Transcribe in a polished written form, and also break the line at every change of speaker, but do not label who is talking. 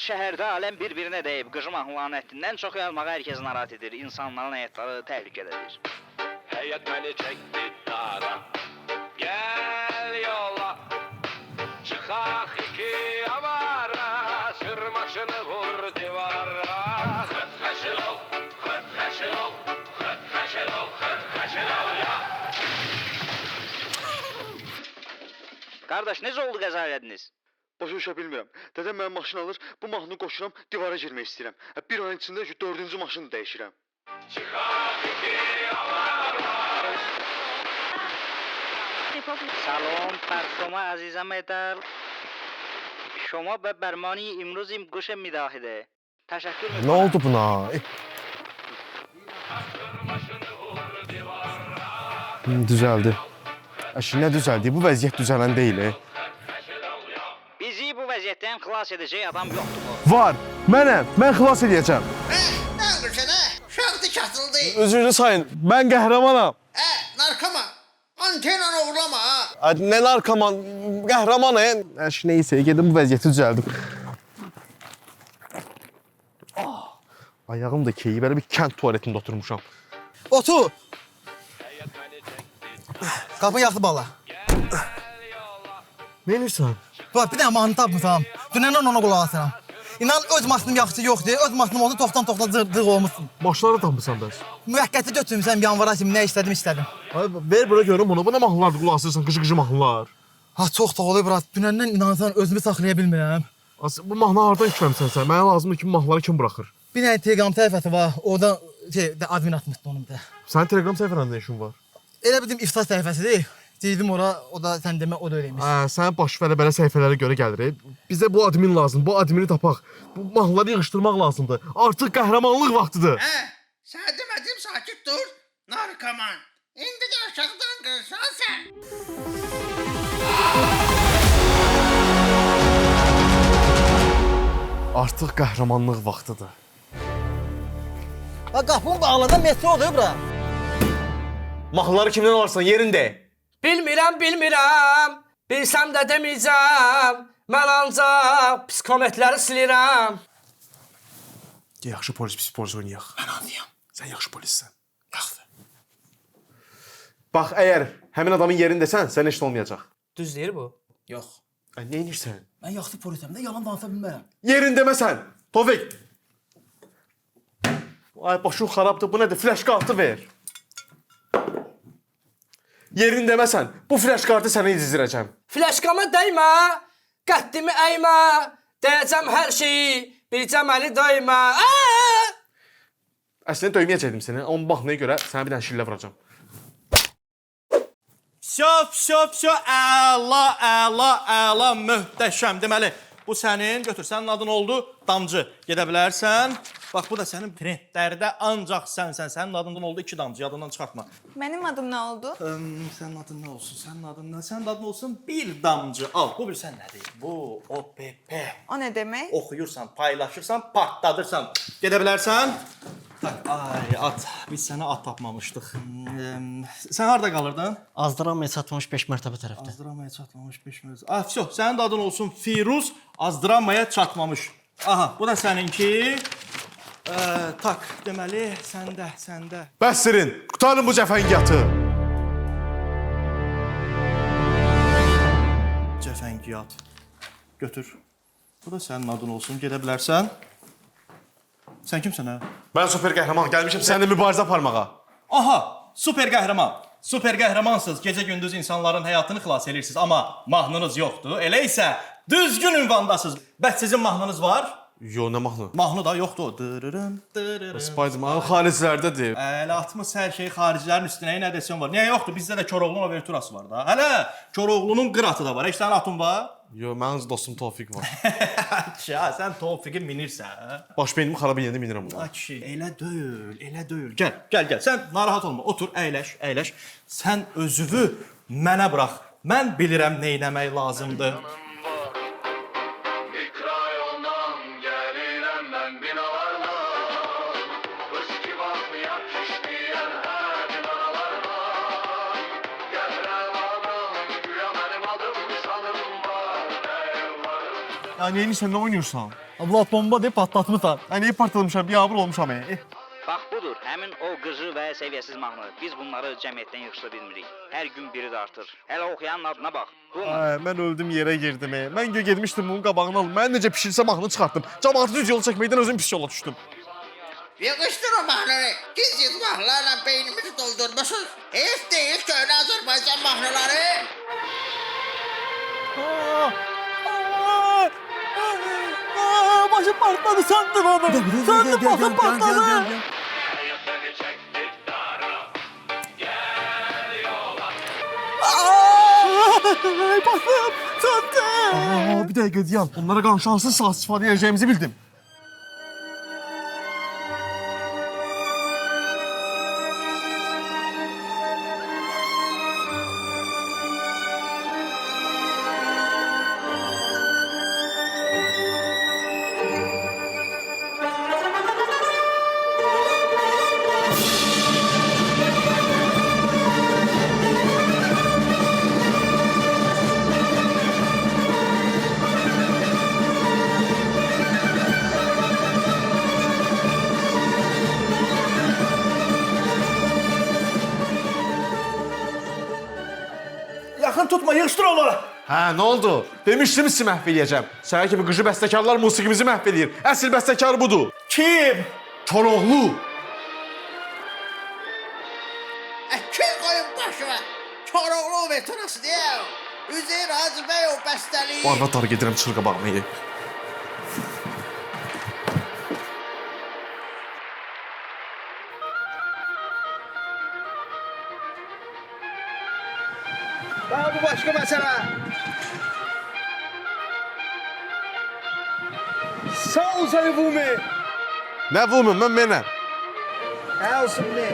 şəhərdə aləm bir-birinə dəyib qıcı mahnıların əttindən çox yalmağa hər kəs narahat edir. İnsanların həyatları təhlükədədir.
Həyat məni çəkdi dara. Gəl yola. Çıxaq iki avara. Sırmaşını vur divara. Xıt xəşil ol, xıt xəşil ol, xıt xəşil ol, xıt xəşil ol ya.
Qardaş, necə oldu qəza elədiniz?
Başa düşə bilmirəm. Dədəm mənim maşın alır, bu mahnını qoşuram, divara girmək istəyirəm. Bir ayın içində ki, 4-cü maşını dəyişirəm.
Çıxaq iki avara.
سلام بر شما عزیزم در شما به برنامه امروز گوش میدهید تشکر
Ne
میکنم
oldu buna? Düzəldi. Əşi, nə düzəldi? Bu vəziyyət düzələn deyil.
bizi bu vəziyyətdən xilas edəcək adam yoxdur mu?
Var. Mənəm. Mən xilas edəcəm.
Ne olursa ne? Şarkı çatıldı.
Üzrünü sayın. Mən qəhrəmanam.
Narkoma. Antenan uğurlama ha.
Ay, nə narkoman, qəhrəmanam. Əşi, neysə, gedim bu vəziyyəti düzəldim. Ayağım da keyib, belə bir kənd tualetində oturmuşam.
Otur. Kapı yaktı bala.
Ne edirsən?
Bak bir tane mahnı tapmışam. Dünenden ona kulak asıram. İnan öz maşınım yaxşı yoxdur. Öz maşınım olsa toktan zırdık olmuşsun.
Maşları tapmışsan bəs.
Müvəqqəti götürmüşəm yanvara kimi nə istədim.
Ay, ver bura görüm bunu. Bu nə mahnılardır qulaq asırsan, qıcı mahnılar.
Ha çox da oluyor biraz. Dünəndən inansan özümü saxlaya bilmirəm.
Bu mahnı hardan yükləmsən sən? Mənə lazımdır ki, bu mahnıları kim buraxır?
Bir tane Telegram səhifəsi var. Orada admin atmışdı onun da.
Sənin Telegram səhifəndə nə işin var?
Elə bizim iftar səhifəsidir. Deyirdim ora, o da sən demə, o da öyleymiş.
Sən baş belə səhifələrə görə gəlir. Bizə bu admin lazım, bu admini tapaq. Bu mahnıları yığışdırmaq lazımdır. Artıq qəhrəmanlıq vaxtıdır.
Sana demedim sakit dur. Narkoman. İndi de aşağıdan kırsan sen.
Artıq qəhrəmanlıq vaxtıdır.
Ha qapını bağladan metrodur bura.
Mahnıları kimdən alırsan yerində?
Bilmirəm, bilsəm də deməyəcəm. Mən ancaq psikometrləri silirəm.
Yaxşı polis, pis polis oynayaq. Mən anlayam. Sən yaxşı polissən.
Yaxşı.
Bax, əgər həmin adamın yerindəsən, sən heç nə olmayacaq.
Düz deyir bu.
Yox.
Nə edirsən?
Mən yaxşı polisəm də yalan danışa bilmərəm.
Yerindəməsən, Tovik. Ay, başın xarabdır, bu nədir? Flash kartı ver. Yerindəməsən, bu flash kartı sənə izləyəcəm.
Fləşkama dəymə, qəddimi əymə. Deyəcəm hər şeyi, biləcəm əli döymə.
Əslində döyməyəcəkdim səni, amma mahnıya görə sənə bir dənə şillə vuracam.
Şöp, əla, möhtəşəm. Deməli, bu sənin, götür, sənin adın oldu, damcı. Gedə bilərsən. Bax, bu da sənin trendlərdə ancaq sənsən. Sənin adından oldu 2 damcı, yadından çıxartma.
Benim adım ne oldu?
Sənin adın nə olsun, sənin adın olsun 1 damcı. Al, bu bilsən nədir? Bu, OPP.
O ne demek?
Oxuyursan, paylaşırsan, partladırsan. Gedə bilərsən. Tak, ay, at. Biz sənə at tapmamışdıq. Sən harada qalırdın?
Azdıramaya çatmamış 5 mərtəbə tərəfdə.
Azdırmaya çatmamış 5 mövzu. Ah, vəsə, sənin də adın olsun Firuz, azdırmaya çatmamış. Aha, bu da səninki. Tak, deməli, səndə.
Bəstirin, qutarın bu cəfəngiyatı.
Cəfəngiyat. Götür. Bu da sənin adın olsun, gedə bilərsən. Sən kimsən hə?
Mən super qəhrəman, gəlmişəm səninlə mübarizə aparmağa.
Aha, super qəhrəman. Super qəhrəmansınız, gecə-gündüz insanların həyatını xilas edirsiniz, amma mahnınız yoxdur. Elə isə düzgün ünvandasınız. Bəs sizin mahnınız var?
Yo, nə mahnı?
Mahnı da yoxdur. Dırırım, dırırım.
Spiderman xaricilərdədir.
Elə atmış hər şey xaricilərin üstünə nə desən var. Niyə yoxdur? Bizdə də Koroğlunun overturası var da. Hələ Koroğlunun qıratı da var. Heç sənin atın var?
Yo, mənim dostum Tofiq var.
Ya, sən Tofiqi minirsən.
Baş beynimi xarab edəndə minirəm buna.
Ay kişi, elə deyil. Gəl. Sən narahat olma. Otur, əyləş. Sən özünü mənə burax. Mən bilirəm nə etmək lazımdır.
Ya neyini sən nə oynuyorsan?
Vlad bomba deyib patlatmısan.
Ay niyə partlamışam? Biabır olmuşam.
Bax budur, həmin o qıcı və səviyyəsiz mahnı. Biz bunları cəmiyyətdən yığışdıra bilmirik. Hər gün biri də artır. Hələ oxuyanın adına bax. Bu mu?
Ay, mən öldüm yerə girdim. Mən getmişdim bunun qabağını alım. Mən necə pişirsə mahnı çıxartdım. Cəmaatı düz yol çəkməkdən özüm pis yola düşdüm.
Yığışdır o mahnıları. Giz mahnılarla beynimizi doldurmuşuz. Heç değil köhnə Azərbaycan mahnıları.
Başım partladı sandım onu. Sandım başım partladı.
Hayat beni çekti dara. Gel yola.
Ay başım sandım.
Bir dəqiqə dayan. Onlara qanşansız saat istifadə edəcəyimizi bildim.
Yaxın tutma, yığışdır onları.
Hə, nə oldu? Demişdim sizi məhv eləyəcəm. Sənə kimi qıcı bəstəkarlar musiqimizi məhv eləyir. Əsl bəstəkar budur.
Kim?
Koroğlu.
Kim koyun başıma? Koroğlu veterası diye. Üzeyir Hacı Bey o bəstəliyi.
Bu arvad dar gedirəm çıl qabağına.
Daha bu başka mesele. Sağ ol seni Bumi.
Nə vurmum, mən mənəm.
Ne olsun be?